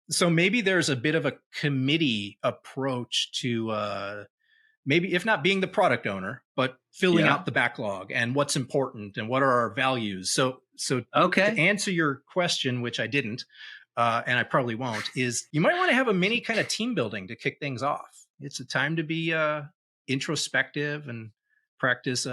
So maybe there's a bit of a committee approach to maybe if not being the product owner, but filling Yeah. out the backlog and what's important and what are our values. So to Okay. answer your question, which I didn't, and I probably won't, is you might want to have a mini kind of team building to kick things off. It's a time to be introspective and practice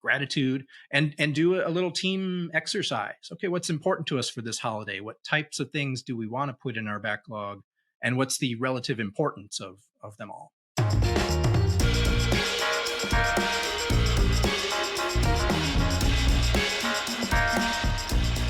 gratitude and do a little team exercise. Okay, what's important to us for this holiday? What types of things do we want to put in our backlog? And what's the relative importance of them all?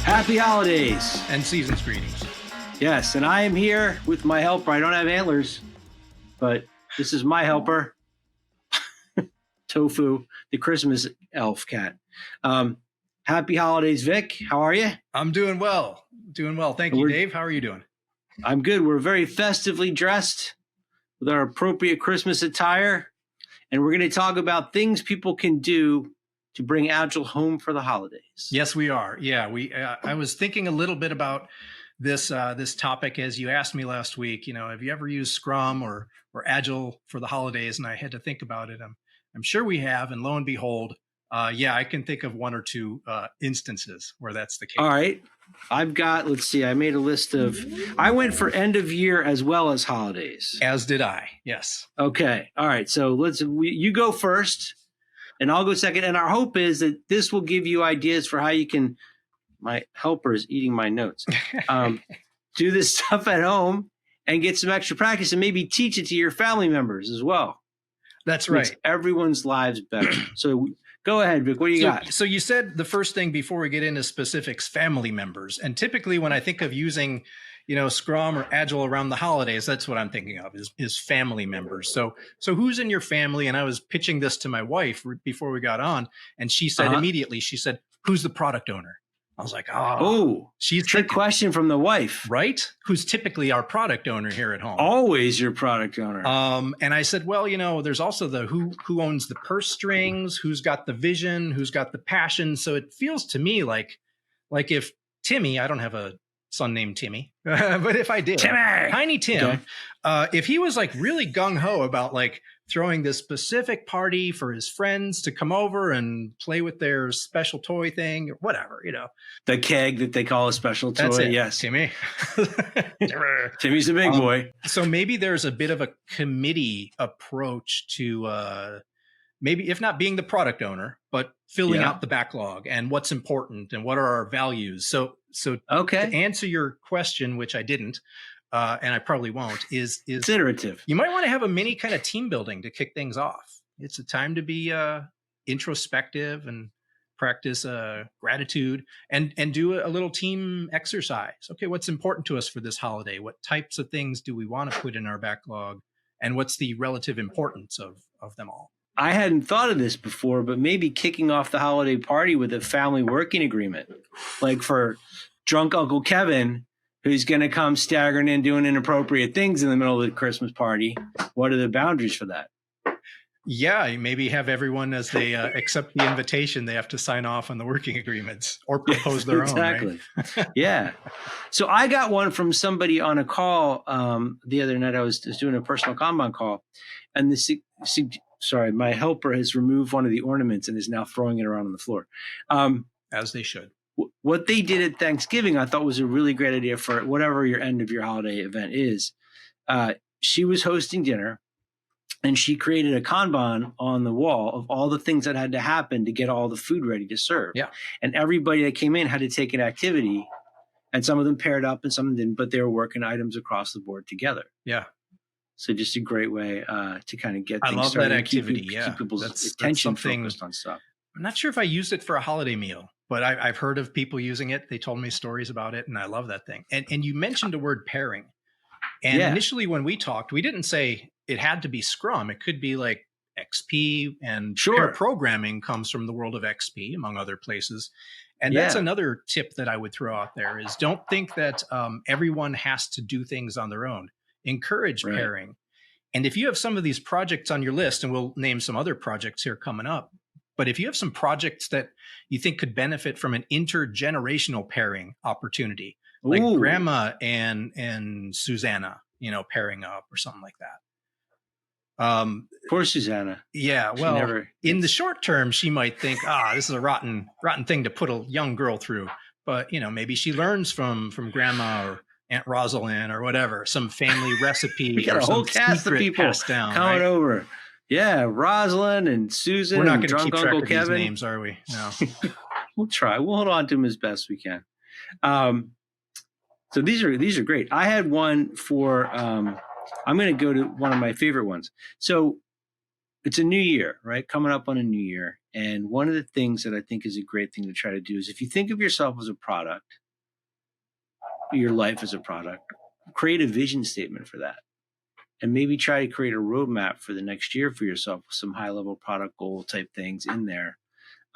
Happy holidays. And season's greetings. Yes, and I am here with my helper. I don't have antlers, but this is my helper, Tofu, the Christmas elf cat. Happy holidays, Vic. How are you? I'm doing well. Doing well. Thank you, Dave. How are you doing? I'm good. We're very festively dressed with our appropriate Christmas attire, and we're going to talk about things people can do to bring Agile home for the holidays. Yes, we are. Yeah, I was thinking a little bit about this topic as you asked me last week. You know, have you ever used Scrum or Agile for the holidays? And I had to think about it. I'm sure we have, and lo and behold, yeah, I can think of one or two instances where that's the case. All right, I've got. Let's see. I made a list of. I went for end of year as well as holidays. As did I. Yes. Okay. All right. So you go first. And I'll go second. And our hope is that this will give you ideas for how you can, my helper is eating my notes, do this stuff at home and get some extra practice and maybe teach it to your family members as well. That's right. Makes everyone's lives better. So go ahead, Vic. What do you got? So you said the first thing before we get into specifics, family members. And typically when I think of using Scrum or Agile around the holidays, that's what I'm thinking of is family members. So who's in your family? And I was pitching this to my wife before we got on, and she said immediately, she said, who's the product owner? I was like, she's trick question from the wife, right? Who's typically our product owner here at home. Always your product owner. And I said, well, there's also the who owns the purse strings, who's got the vision, who's got the passion. So it feels to me like if Timmy, I don't have a son named Timmy, but if I did, Tiny Tim, if he was like really gung-ho about like throwing this specific party for his friends to come over and play with their special toy thing or whatever, the keg that they call a special toy. That's it. Yes, Timmy. Timmy's a big boy. So maybe there's a bit of a committee approach to maybe if not being the product owner, but filling out the backlog and what's important and what are our values. So to answer your question, which I didn't, and I probably won't, is iterative. You might want to have a mini kind of team building to kick things off. It's a time to be introspective and practice gratitude and do a little team exercise. Okay, what's important to us for this holiday? What types of things do we want to put in our backlog? And what's the relative importance of them all? I hadn't thought of this before, but maybe kicking off the holiday party with a family working agreement, like for drunk Uncle Kevin, who's going to come staggering in doing inappropriate things in the middle of the Christmas party. What are the boundaries for that? Yeah, maybe have everyone, as they accept the invitation, they have to sign off on the working agreements or propose their own. Right? Yeah. So I got one from somebody on a call the other night. I was doing a personal Kanban call, and my helper has removed one of the ornaments and is now throwing it around on the floor. As they should. What they did at Thanksgiving, I thought was a really great idea for whatever your end of your holiday event is. She was hosting dinner, and she created a Kanban on the wall of all the things that had to happen to get all the food ready to serve. Yeah. And everybody that came in had to take an activity, and some of them paired up and some of them didn't, but they were working items across the board together. Yeah. So just a great way to kind of get things started. I love that activity. Keep people's attention focused on stuff. I'm not sure if I used it for a holiday meal, but I've heard of people using it. They told me stories about it, and I love that thing. And you mentioned the word pairing. And initially when we talked, we didn't say it had to be Scrum. It could be like XP, and pair programming comes from the world of XP, among other places. And that's another tip that I would throw out there is don't think that everyone has to do things on their own. Encourage pairing. And if you have some of these projects on your list, and we'll name some other projects here coming up, but if you have some projects that you think could benefit from an intergenerational pairing opportunity, like Ooh. Grandma and Susanna, pairing up or something like that. Poor Susanna. Yeah, well, in the short term, she might think, this is a rotten thing to put a young girl through. But, maybe she learns from Grandma or Aunt Rosalind or whatever, some family recipe. We got a whole cast of people down, coming right? over. Yeah, Rosalind and Susan. We're not going to keep track of these names, are we? No. We'll try. We'll hold on to them as best we can. So these are great. I had one for. I'm going to go to one of my favorite ones. So it's a new year, right? Coming up on a new year. And one of the things that I think is a great thing to try to do is if you think of yourself as a product, your life as a product, create a vision statement for that. And maybe try to create a roadmap for the next year for yourself with some high-level product goal type things in there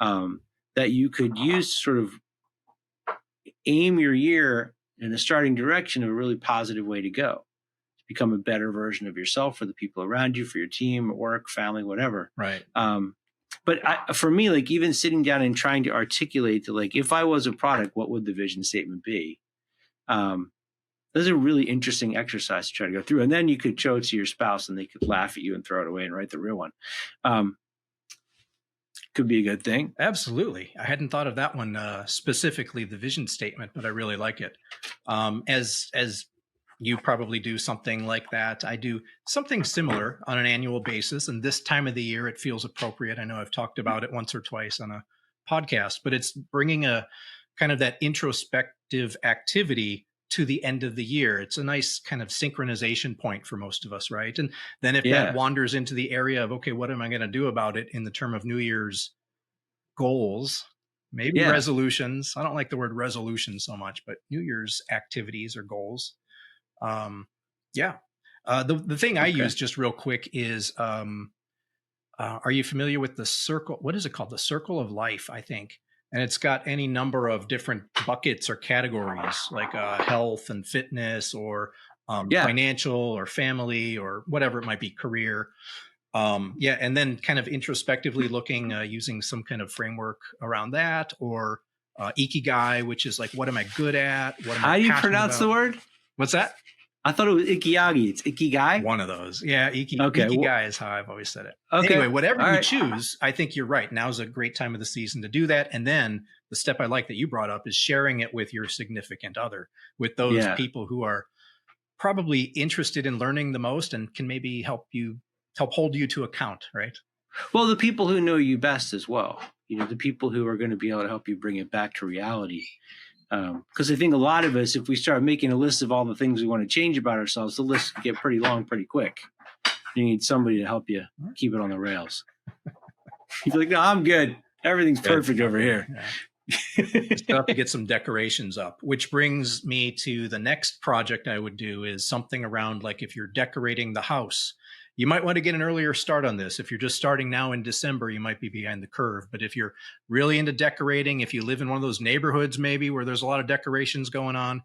that you could use to sort of aim your year in a starting direction of a really positive way to go. Become a better version of yourself for the people around you, for your team, work, family, whatever. Right. But for me, like even sitting down and trying to articulate that, like, if I was a product, what would the vision statement be? This is a really interesting exercise to try to go through. And then you could show it to your spouse and they could laugh at you and throw it away and write the real one. Could be a good thing. Absolutely. I hadn't thought of that one specifically, the vision statement, but I really like it. As you probably do something like that. I do something similar on an annual basis. And this time of the year, it feels appropriate. I know I've talked about it once or twice on a podcast, but it's bringing a kind of that introspective activity to the end of the year. It's a nice kind of synchronization point for most of us, right? And then if that wanders into the area of, okay, what am I going to do about it in the term of New Year's goals, maybe resolutions. I don't like the word resolution so much, but New Year's activities or goals. The thing I use just real quick is, are you familiar with the circle? What is it called? The circle of life, I think. And it's got any number of different buckets or categories like health and fitness or financial or family or whatever it might be, career. And then kind of introspectively looking, using some kind of framework around that, or ikigai, which is like, what am I good at? How do you pronounce the word? What's that? I thought it was ikigai. It's ikigai? One of those. Yeah, ikigai is how I've always said it. Okay. Anyway, whatever you choose, I think you're right. Now's a great time of the season to do that. And then the step I like that you brought up is sharing it with your significant other, with those people who are probably interested in learning the most and can maybe help hold you to account, right? Well, the people who know you best as well. The people who are going to be able to help you bring it back to reality. Because I think a lot of us, if we start making a list of all the things we want to change about ourselves, the list can get pretty long pretty quick. You need somebody to help you keep it on the rails. You're like, no, I'm good. Everything's perfect over here. Yeah. Still have to get some decorations up, which brings me to the next project I would do is something around, like, if you're decorating the house, you might want to get an earlier start on this. If you're just starting now in December, you might be behind the curve. But if you're really into decorating, if you live in one of those neighborhoods maybe where there's a lot of decorations going on,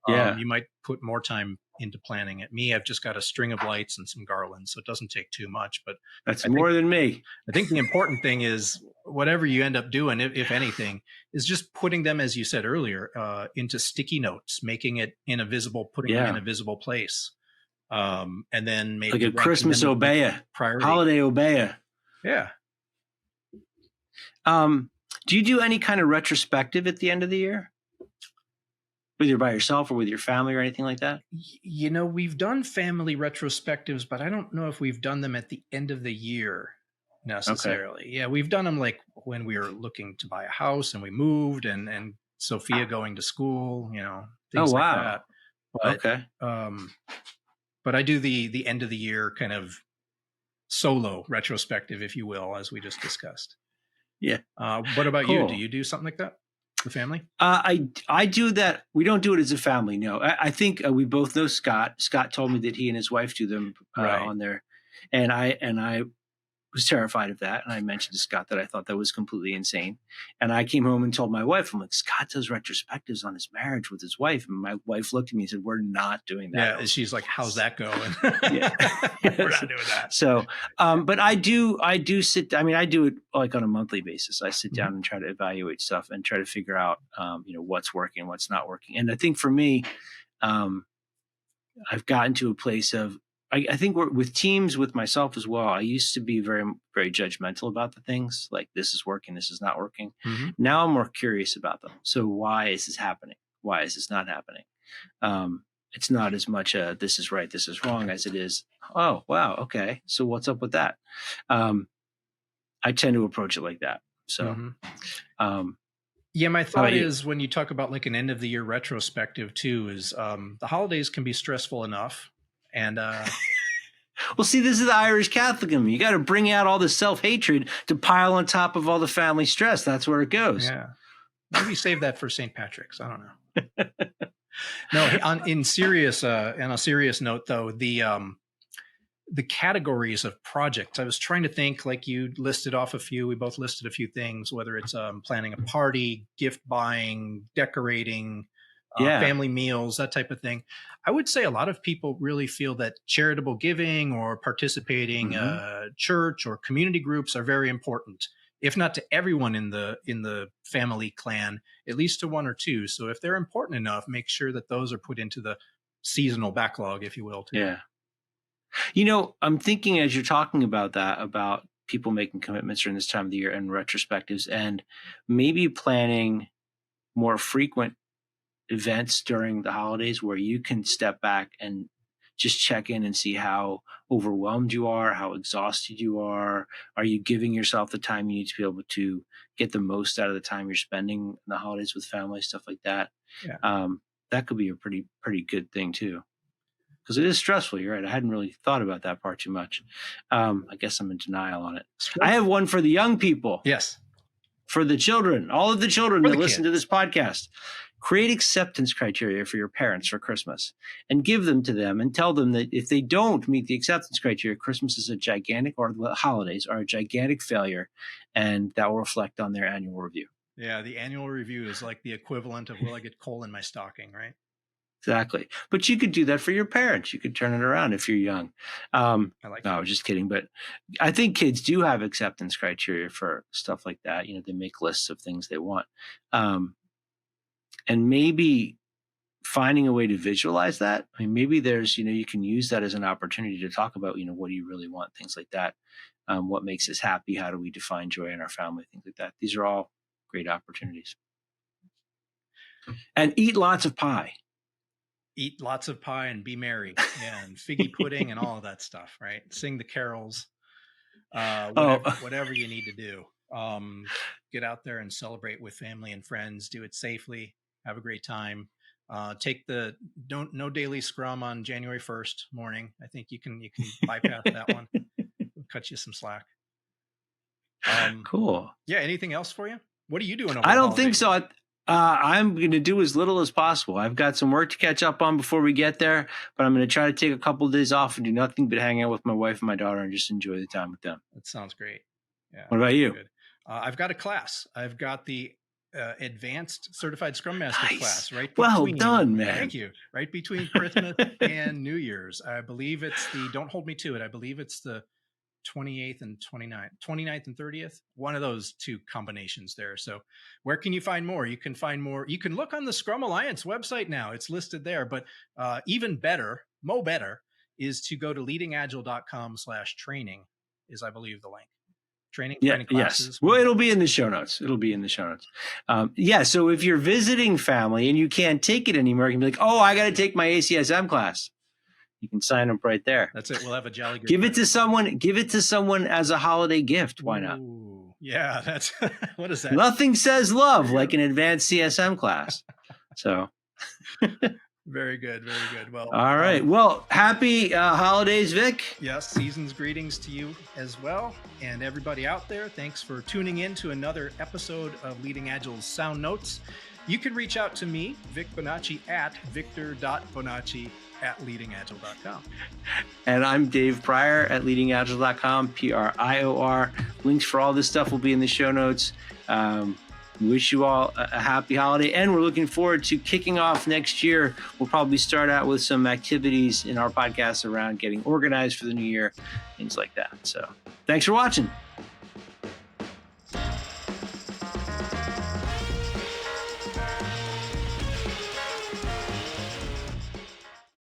you might put more time into planning it. Me, I've just got a string of lights and some garlands, so it doesn't take too much. But that's more than me. I think the important thing is whatever you end up doing, if anything, is just putting them, as you said earlier, into sticky notes, making it invisible, putting them in a visible place. And then maybe like a Christmas obeya, holiday obeya. Yeah. Do you do any kind of retrospective at the end of the year? Either by yourself or with your family or anything like that? We've done family retrospectives, but I don't know if we've done them at the end of the year necessarily. Okay. Yeah, we've done them like when we were looking to buy a house and we moved and Sophia going to school, things like that. But, but I do the end of the year kind of solo retrospective, if you will, as we just discussed. Yeah. What about you? Do you do something like that? The family? I do that. We don't do it as a family. No, I think we both know Scott. Scott told me that he and his wife do them on there, and I was terrified of that. And I mentioned to Scott that I thought that was completely insane. And I came home and told my wife, I'm like, Scott does retrospectives on his marriage with his wife. And my wife looked at me and said, we're not doing that. Yeah. And she's like, how's that going? Yeah. We're not doing that. So, but I do sit, I do it like on a monthly basis. I sit down and try to evaluate stuff and try to figure out, what's working, what's not working. And I think for me, I've gotten to a place of, I think with teams, with myself as well, I used to be very, very judgmental about the things like this is working, this is not working. Now I'm more curious about them. So why is this happening? Why is this not happening? It's not as much this is right, this is wrong as it is, oh, wow, okay, so what's up with that? I tend to approach it like that. So, yeah, my thought is when you talk about like an end of the year retrospective too, is the holidays can be stressful enough. And well, see, this is the Irish Catholic in me. You got to bring out all the self-hatred to pile on top of all the family stress. That's where it goes. Yeah, maybe save that for St. Patrick's. I don't know. No, on a serious note, though, the categories of projects. I was trying to think, like you listed off a few. We both listed a few things, whether it's planning a party, gift buying, decorating, family meals, that type of thing. I would say a lot of people really feel that charitable giving or participating church or community groups are very important, if not to everyone in the family clan, at least to one or two. So if they're important enough, make sure that those are put into the seasonal backlog, if you will. Too. Yeah. I'm thinking as you're talking about that, about people making commitments during this time of the year and retrospectives, and maybe planning more frequent events during the holidays where you can step back and just check in and see how overwhelmed you are, how exhausted you are. Are you giving yourself the time you need to be able to get the most out of the time you're spending in the holidays with family, stuff like that? Yeah. That could be a pretty good thing too. Because it is stressful. You're right. I hadn't really thought about that part too much. I guess I'm in denial on it. I have one for the young people. Yes. For the children, all of the children that listen to this podcast. Create acceptance criteria for your parents for Christmas and give them to them and tell them that if they don't meet the acceptance criteria, Christmas is or the holidays are a gigantic failure, and that will reflect on their annual review. Yeah, the annual review is like the equivalent of will I get coal in my stocking, right? Exactly. But you could do that for your parents. You could turn it around if you're young. I was just kidding. But I think kids do have acceptance criteria for stuff like that. They make lists of things they want. And maybe finding a way to visualize that. Maybe there's, you can use that as an opportunity to talk about, what do you really want? Things like that. What makes us happy? How do we define joy in our family? Things like that. These are all great opportunities. And eat lots of pie. Eat lots of pie and be merry. Yeah, and figgy pudding and all of that stuff, right? Sing the carols, whatever you need to do. Get out there and celebrate with family and friends. Do it safely. Have a great time. Take no daily scrum on January 1st morning. I think you can bypass that one. It'll cut you some slack. Cool. Yeah. Anything else for you? What are you doing? I don't think so. I'm going to do as little as possible. I've got some work to catch up on before we get there, but I'm going to try to take a couple of days off and do nothing but hang out with my wife and my daughter and just enjoy the time with them. That sounds great. Yeah. What about you? Good. I've got a class. I've got the advanced certified Scrum Master class, right? Well done, man. Thank you. Right between Christmas and New Year's. I believe it's don't hold me to it. I believe it's the 28th and 29th and 30th. One of those two combinations there. So where can you find more? You can find more. You can look on the Scrum Alliance website now. It's listed there, but even better, is to go to leadingagile.com/training is, I believe, the link. Training classes. Yes. Well, it'll be in the show notes. So if you're visiting family and you can't take it anymore, you can be like, oh, I got to take my ACSM class. You can sign up right there. That's it. We'll have a jolly good Give it to someone as a holiday gift. Why not? Ooh, yeah, that's what is that? Nothing says love like an advanced CSM class. So very good. Well, all right. Well, happy holidays, Vic. Yes, season's greetings to you as well. And everybody out there, thanks for tuning in to another episode of Leading Agile's SoundNotes. You can reach out to me, Vic Bonacci, at victor.bonacci@leadingagile.com. And I'm Dave Pryor at leadingagile.com, PRIOR. Links for all this stuff will be in the show notes. Wish you all a happy holiday, and we're looking forward to kicking off next year. We'll probably start out with some activities in our podcast around getting organized for the new year, things like that. So thanks for watching.